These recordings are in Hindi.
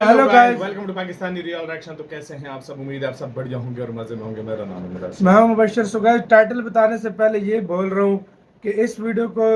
Hello guys, welcome to Pakistani real reaction. तो कैसे हैं आप सब? उम्मीद है आप सब बढ़िया होंगे और मजे में होंगे। मेरा नाम है मुदस्सिर। मैं हूं मुबशर। सो गाइस, टाइटल बताने से पहले ये बोल रहा हूँ कि इस वीडियो को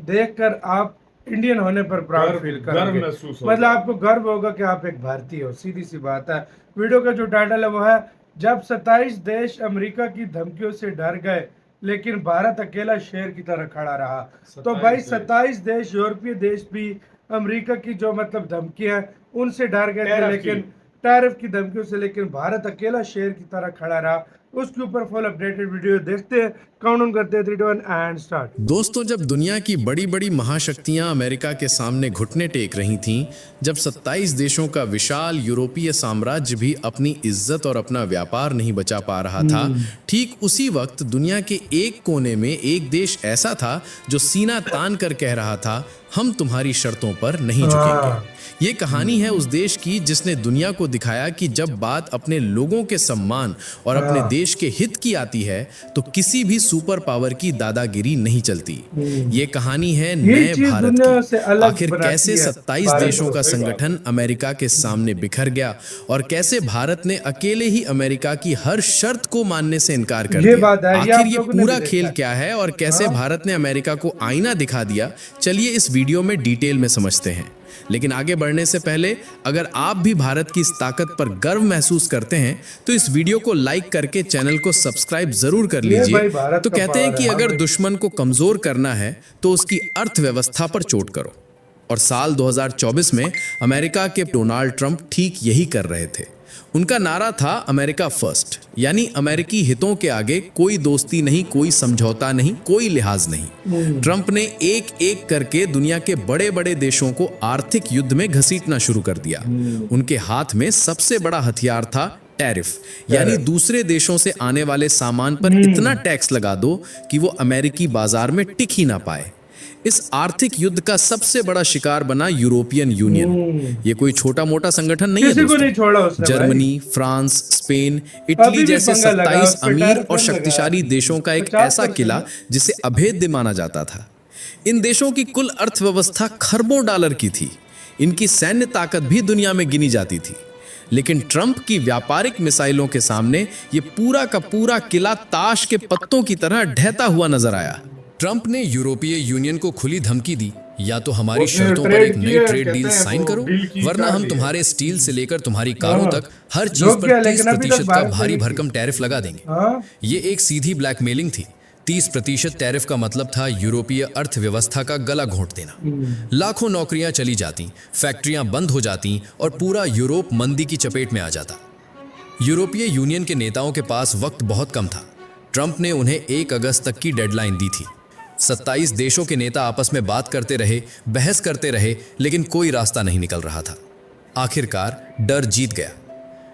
देखकर आप इंडियन होने पर प्राउड फील गर्व करोगे। महसूस होगा। मतलब आपको गर्व होगा कि आप एक भारतीय हो। सीधी सी बात है। वीडियो का जो टाइटल है वो है जब 27 देश अमेरिका की धमकियों से डर गए लेकिन भारत अकेला शेर की तरह खड़ा रहा। तो भाई 27 देश, यूरोपीय देश भी अमेरिका की जो मतलब धमकी है उनसे डर गए थे, लेकिन टैरिफ की धमकियों से, लेकिन भारत अकेला शेर की तरह खड़ा रहा। उसके ऊपर फुल अपडेटेड वीडियो देखते हैं, काउंटडाउन करते हैं, 3 2 1 एंड स्टार्ट। दोस्तों, जब दुनिया की बड़ी बड़ी महाशक्तियां अमेरिका के सामने घुटने टेक रही थीं, जब 27 देशों का विशाल यूरोपीय साम्राज्य भी अपनी इज्जत और अपना व्यापार नहीं बचा पा रहा था, ठीक उसी वक्त दुनिया के एक कोने में एक देश ऐसा था जो सीना तान कर कह रहा था, हम तुम्हारी शर्तों पर नहीं झुकेंगे। ये कहानी है उस देश की जिसने दुनिया को दिखाया कि जब बात अपने लोगों के सम्मान और अपने देश के हित की आती है तो किसी भी सुपर पावर की दादागिरी नहीं चलती। ये कहानी है नए भारत की। आखिर कैसे 27 देशों का संगठन अमेरिका के सामने बिखर गया और कैसे भारत ने अकेले ही अमेरिका की हर शर्त को मानने से इनकार कर दिया। आखिर ये पूरा खेल क्या है और कैसे भारत ने अमेरिका को आईना दिखा दिया, चलिए इस वीडियो में डिटेल में समझते हैं। लेकिन आगे बढ़ने से पहले अगर आप भी भारत की इस ताकत पर गर्व महसूस करते हैं तो इस वीडियो को लाइक करके चैनल को सब्सक्राइब जरूर कर लीजिए। तो कहते हैं कि अगर दुश्मन को कमजोर करना है तो उसकी अर्थव्यवस्था पर चोट करो। और साल 2024 में अमेरिका के डोनाल्ड ट्रंप ठीक यही कर रहे थे। उनका नारा था अमेरिका फर्स्ट, यानी अमेरिकी हितों के आगे कोई दोस्ती नहीं, कोई समझौता नहीं, कोई लिहाज नहीं। ट्रंप ने एक एक करके दुनिया के बड़े बड़े देशों को आर्थिक युद्ध में घसीटना शुरू कर दिया। उनके हाथ में सबसे बड़ा हथियार था टैरिफ, यानी दूसरे देशों से आने वाले सामान पर इतना टैक्स लगा दो कि वो अमेरिकी बाजार में टिक ही ना पाए। इस आर्थिक युद्ध का सबसे बड़ा शिकार बना यूरोपियन यूनियन। ये कोई छोटा मोटा संगठन नहीं है दोस्तों। जर्मनी, फ्रांस, स्पेन, इटली जैसे 27 अमीर और शक्तिशाली देशों का एक ऐसा किला जिसे अभेद्य माना जाता था। इन देशों की कुल अर्थव्यवस्था खरबों डॉलर की थी। इनकी सैन्य ताकत भी दुनिया में गिनी जाती थी। लेकिन ट्रंप की व्यापारिक मिसाइलों के सामने ये पूरा का पूरा किला ताश के पत्तों की तरह ढहता हुआ नजर आया। ट्रंप ने यूरोपीय यूनियन को खुली धमकी दी, या तो हमारी शर्तों पर एक नई ट्रेड डील साइन करो, वरना हम तुम्हारे स्टील से लेकर तुम्हारी कारों तक हर चीज पर 30% का भारी भरकम टैरिफ लगा देंगे। ये एक सीधी ब्लैकमेलिंग थी। 30% टैरिफ का मतलब था यूरोपीय अर्थव्यवस्था का गला घोंट देना। लाखों नौकरियां चली जाती, फैक्ट्रियां बंद हो जाती और पूरा यूरोप मंदी की चपेट में आ जाता। यूरोपीय यूनियन के नेताओं के पास वक्त बहुत कम था। ट्रंप ने उन्हें 1 अगस्त तक की डेडलाइन दी थी। 27 देशों के नेता आपस में बात करते रहे, बहस करते रहे, लेकिन कोई रास्ता नहीं निकल रहा था। आखिरकार डर जीत गया।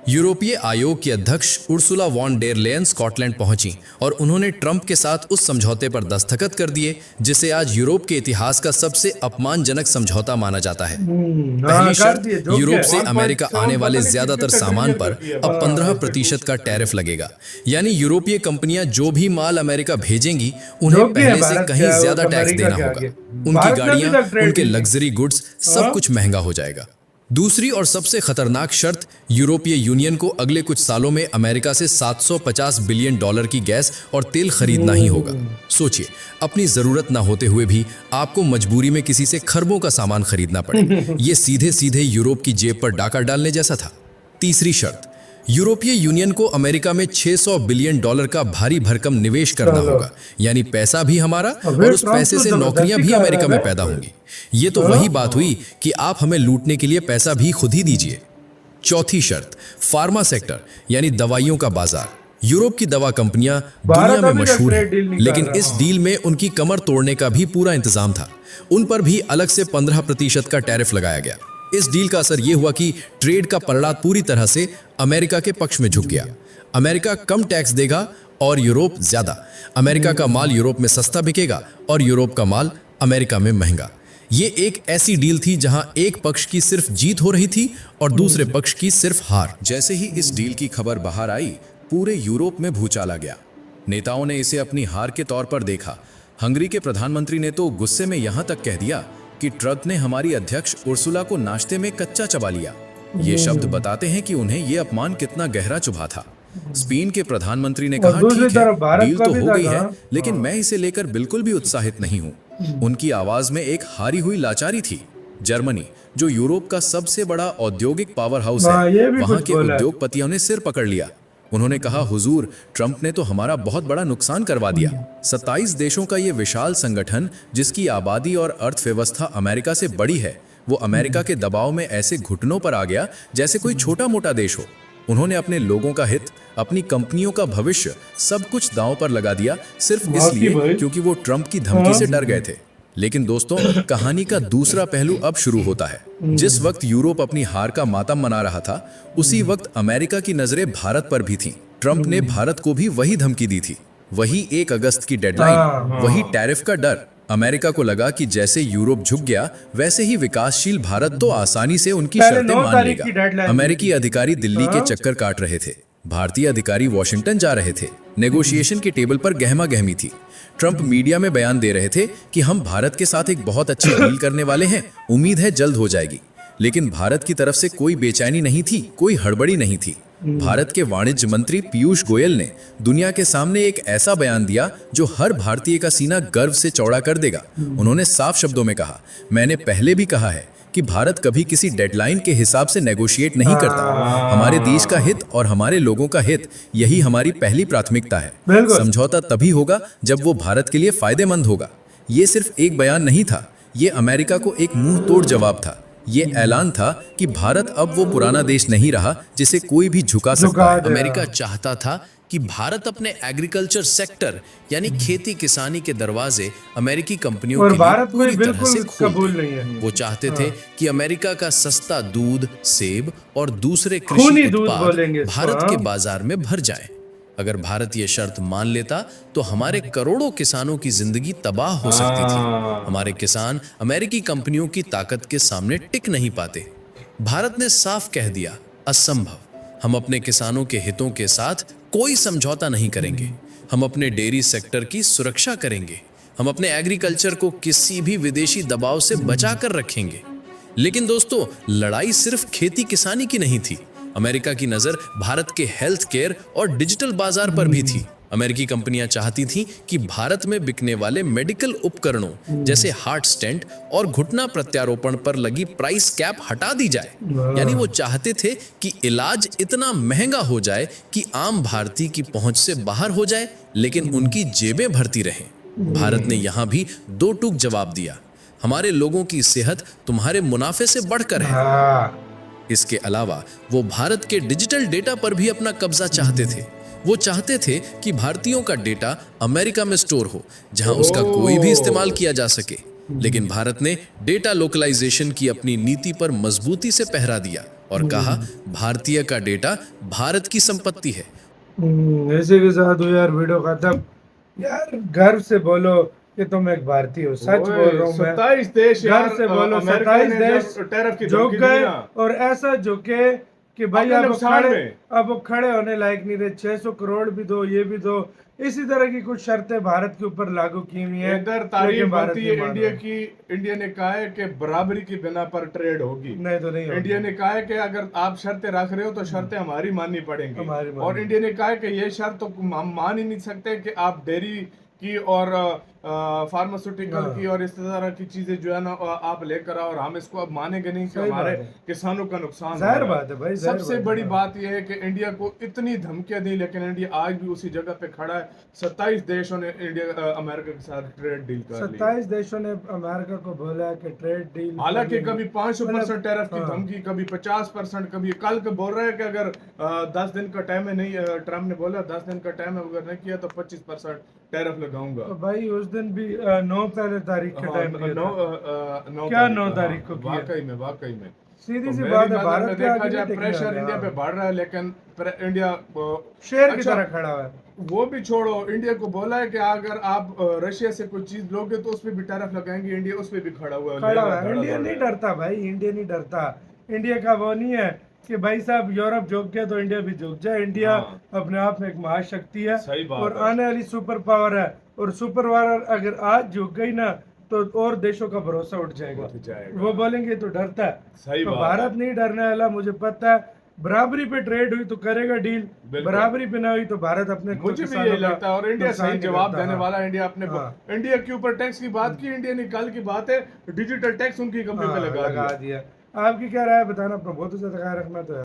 यूरोपीय आयोग की अध्यक्ष Ursula von der Leyen Scotland पहुंची और उन्होंने ट्रंप के साथ उस समझौते पर दस्तखत कर दिए जिसे आज यूरोप के इतिहास का सबसे अपमानजनक समझौता माना जाता है। पहली शर्त, यूरोप से अमेरिका आने वाले ज्यादातर सामान पर अब 15% का टैरिफ लगेगा। यानी यूरोपीय कंपनियां जो भी माल अमेरिका भेजेंगी उन्हें पहले से कहीं ज्यादा टैक्स देना होगा। उनकी गाड़ियां, उनके लग्जरी गुड्स, सब कुछ महंगा हो जाएगा। दूसरी और सबसे खतरनाक शर्त, यूरोपीय यूनियन को अगले कुछ सालों में अमेरिका से $750 बिलियन की गैस और तेल खरीदना ही होगा। सोचिए, अपनी जरूरत ना होते हुए भी आपको मजबूरी में किसी से खरबों का सामान खरीदना पड़े। ये सीधे सीधे यूरोप की जेब पर डाका डालने जैसा था। तीसरी शर्त, यूरोपीय यूनियन को अमेरिका में $600 बिलियन का भारी भरकम निवेश करना होगा, यानी पैसा भी हमारा और उस पैसे से नौकरियां भी अमेरिका में पैदा होंगी। ये तो वही बात हुई कि आप हमें लूटने के लिए पैसा भी खुद ही दीजिए। चौथी शर्त, फार्मा सेक्टर यानी दवाइयों का बाजार। यूरोप की दवा कंपनियां दुनिया में मशहूर हैं, लेकिन इस डील में उनकी कमर तोड़ने का भी पूरा इंतजाम था। उन पर भी अलग से 15% का टैरिफ लगाया गया। इस डील का असर यह हुआ कि ट्रेड का पलड़ा पूरी तरह से अमेरिका के पक्ष में झुक गया। अमेरिका कम टैक्स देगा और यूरोप ज्यादा। अमेरिका का माल यूरोप में सस्ता बिकेगा और यूरोप का माल अमेरिका में महंगा। ये एक ऐसी डील थी जहां एक पक्ष की सिर्फ जीत हो रही थी और दूसरे पक्ष की सिर्फ हार। जैसे ही इस डील की खबर बाहर आई, पूरे यूरोप में भूचाल आ गया। नेताओं ने इसे अपनी हार के तौर पर देखा। हंगरी के प्रधानमंत्री ने तो गुस्से में यहां तक कह दिया कि ट्रंप ने हमारी अध्यक्ष उर्सुला को नाश्ते में कच्चा चबा लिया। ये शब्द बताते हैं कि उन्हें ये अपमान कितना गहरा चुभा था। स्पेन के प्रधानमंत्री ने और कहा, दूसरी ठीक है, तरफ भारत डील का तो भी हो था गई है, कहाँ? लेकिन मैं इसे लेकर बिल्कुल भी उत्साहित नहीं हूँ। उनकी आवाज में एक हारी हुई लाचारी थी। जर्मनी, जो यूरोप का सबसे बड़ा औद्योगिक पावर हाउस हाँ, है, ये भी वहां कुछ के बोला है। उद्योगपतियों ने सिर पकड़ लिया। उन्होंने कहा, हुजूर, ट्रंप ने तो हमारा बहुत बड़ा नुकसान करवा दिया। 27 देशों का ये विशाल संगठन, जिसकी आबादी और अर्थव्यवस्था अमेरिका से बड़ी है, वो अमेरिका के दबाव में ऐसे घुटनों पर आ गया जैसे कोई छोटा मोटा देश हो। उन्होंने अपने लोगों का हित, अपनी कंपनियों का भविष्य, सब कुछ दांव पर लगा दिया, सिर्फ वाकई इसलिए भाई। क्योंकि वो ट्रंप की धमकी से डर गए थे। लेकिन दोस्तों, कहानी का दूसरा पहलू अब शुरू होता है। जिस वक्त यूरोप अपनी हार का मातम मना रहा था, उसी वक्त अमेरिका की नजरें भारत पर भी थीं। ट्रंप ने भारत को भी वही धमकी दी थी, वही 1 अगस्त की डेडलाइन, हाँ। वही टैरिफ का डर। अमेरिका को लगा कि जैसे यूरोप झुक गया, वैसे ही विकासशील भारत तो आसानी से उनकी पहले शर्तें 9 मान तारीख की लेगा। डेडलाइन दी अमेरिकी थी। अधिकारी दिल्ली के हाँ। चक्कर काट रहे थे, भारतीय अधिकारी वॉशिंगटन जा रहे थे। नेगोशिएशन के टेबल पर गहमा गहमी थी। ट्रंप मीडिया में बयान दे रहे थे कि हम भारत के साथ एक बहुत अच्छी डील करने वाले हैं, उम्मीद है जल्द हो जाएगी। लेकिन भारत की तरफ से कोई बेचैनी नहीं थी, कोई हड़बड़ी नहीं थी। भारत के वाणिज्य मंत्री पीयूष गोयल ने दुनिया के सामने एक ऐसा बयान दिया जो हर भारतीय का सीना गर्व से चौड़ा कर देगा। उन्होंने साफ शब्दों में कहा, मैंने पहले भी कहा है कि भारत कभी किसी डेडलाइन के हिसाब से नेगोशिएट नहीं करता। हमारे देश का हित और हमारे लोगों का हित, यही हमारी पहली प्राथमिकता है। बिल्कुल। समझौता तभी होगा जब वो भारत के लिए फायदेमंद होगा। ये सिर्फ एक बयान नहीं था, ये अमेरिका को एक मुंह तोड़ जवाब था। ये ऐलान था कि भारत अब वो पुराना देश नहीं रहा जिसे कोई भी झुका सकता है। दे। अमेरिका चाहता था कि भारत अपने एग्रीकल्चर सेक्टर यानी खेती किसानी के दरवाजे अमेरिकी कंपनियों और के लिए भारत पूरी में तरह बिल्कुल से खोल कबूल दें। नहीं है। वो चाहते थे कि अमेरिका का सस्ता दूध, सेब और दूसरे खूनी कृषि दूध उत्पाद बोलेंगे इसको, भारत हाँ। के बाजार में भर जाएं। अगर भारत ये शर्त मान लेता तो हमारे करोड़ों किसानों की जिंदगी तबाह हो सकती थी। हमारे किसान अमेरिकी कंपनियों की ताकत के सामने टिक नहीं पाते। भारत ने साफ कह दिया, असंभव। हम अपने किसानों के हितों के साथ कोई समझौता नहीं करेंगे। हम अपने डेयरी सेक्टर की सुरक्षा करेंगे। हम अपने एग्रीकल्चर को किसी भी विदेशी दबाव से बचा कर रखेंगे। लेकिन दोस्तों, लड़ाई सिर्फ खेती किसानी की नहीं थी। अमेरिका की नजर भारत के हेल्थ केयर और डिजिटल बाजार पर भी थी। अमेरिकी कंपनियां चाहती थीं कि भारत में बिकने वाले मेडिकल उपकरणों जैसे हार्ट स्टेंट और घुटना प्रत्यारोपण पर लगी प्राइस कैप हटा दी जाए। यानी वो चाहते थे कि इलाज इतना महंगा हो जाए कि आम भारतीय की पहुंच से बाहर हो जाए, लेकिन उनकी जेबें भरती रहें। भारत ने यहां भी दो टूक जवाब दिया, हमारे लोगों की सेहत तुम्हारे मुनाफे से बढ़कर है। हाँ। इसके अलावा वो भारत के डिजिटल डेटा पर भी अपना कब्जा चाहते थे। वो चाहते थे कि भारतीयों का डेटा अमेरिका में स्टोर हो, जहां उसका कोई भी इस्तेमाल किया जा सके। लेकिन भारत ने डेटा लोकलाइजेशन की अपनी नीति पर मजबूती से पहरा दिया और कहा, भारतीय का डेटा भारत की संपत्ति है। ऐसे के साथ हो यार वीडियो खत्म। यार गर्व से बोलो कि तुम एक भारतीय हो, सच बोल रहा हूँ मैं। 27 देश यार, गर्व से बोलो, अमेरिका 27 ने देश जो टैरिफ की झुक धमकी दी गए ना, और ऐसा झुके कि भाई अपने अब नुकसान में। अब खड़े होने लायक नहीं रहे। 600 करोड़ भी दो, ये भी दो। इसी तरह की कुछ शर्तें भारत के ऊपर लागू की हुई हैं, इधर तारीफ लेकिन भारत बनती नहीं है मान इंडिया रहा। की। इंडिया ने कहा है कि बराबरी की बिना पर ट्रेड होगी। नहीं तो नहीं होगी। इंडिया ने कहा है कि अगर आप शर्तें रख रहे हो तो शर्तें हमारी माननी पड़ेंगी। हमारी माननी। और इंडिया ने कहा है कि ये शर्त तो हम मान ही नहीं सकते कि आप डेयरी की और फार्मास्यूटिकल की और इस तरह की चीजें जो है ना आप लेकर आओ, और हम इसको अब मानेंगे नहीं कि सही हमारे बात है। किसानों का नुकसान जाहिर हो रहा बात है भाई, जाहिर सबसे बात है। बड़ी बात यह है कि इंडिया को इतनी धमकियां दी, लेकिन इंडिया आज भी उसी जगह पे खड़ा है। 27 देशों ने इंडिया अमेरिका के साथ ट्रेड डील कर ली। 27 देशों ने अमेरिका को बोला कि ट्रेड डील, हालांकि कभी 500% टैरिफ की हाँ। धमकी, कभी 50%, कभी कल के बोल रहे हैं कि अगर 10 दिन का टाइम है, नहीं ट्रम्प ने बोला 10 दिन का टाइम है, अगर नहीं किया तो 25% टैरिफ लगाऊंगा। तो भाई उस दिन भी 9 पहले तारीख के टाइम किया था। 9 क्या 9 तारीख को किया? वाकई में सीधी तो सी मेरी बात है, नजर भारत में के देखा आगे जाए नहीं टिकने प्रेशर वाले, इंडिया पे हाँ। बढ़ रहा है, लेकिन इंडिया शेर की अच्छा, तरह खड़ा हुआ है। वो भी छोड़ो, इंडिया को बोला है कि अगर आप रशिया से कोई चीज लोगे तो उस पर भी टैरिफ लगाएंगे। इंडिया उस पर भी खड़ा हुआ खड़ा हुआ है। है। इंडिया नहीं डरता भाई, इंडिया नहीं डरता। इंडिया का वो नहीं है कि भाई साहब यूरोप झुक गया तो इंडिया भी झुक जाए। इंडिया हाँ। अपने आप में एक महाशक्ति है सही बात और है। आने वाली सुपर पावर है। और सुपर पावर अगर आज झुक गई ना तो और देशों का भरोसा उठ जाएगा। उठ जाएगा। वो बोलेंगे तो डरता है, सही तो बात भारत नहीं डरने वाला, मुझे पता है। बराबरी पे ट्रेड हुई तो करेगा डील, बिल्कुल। बराबरी पे ना हुई तो भारत अपने मुझे भी किसानों यही का लगता है और इंडिया नुकसान सही नहीं जवाब करता। देने हाँ। वाला है। इंडिया अपने हाँ। इंडिया के ऊपर टैक्स की बात की, इंडिया ने कल की बात है डिजिटल टैक्स उनकी कंपनी पे हाँ, लगा लगा दिया। दिया। आपकी क्या राय है बताना, अपना बहुत ज्यादा ख्याल रखना तो है।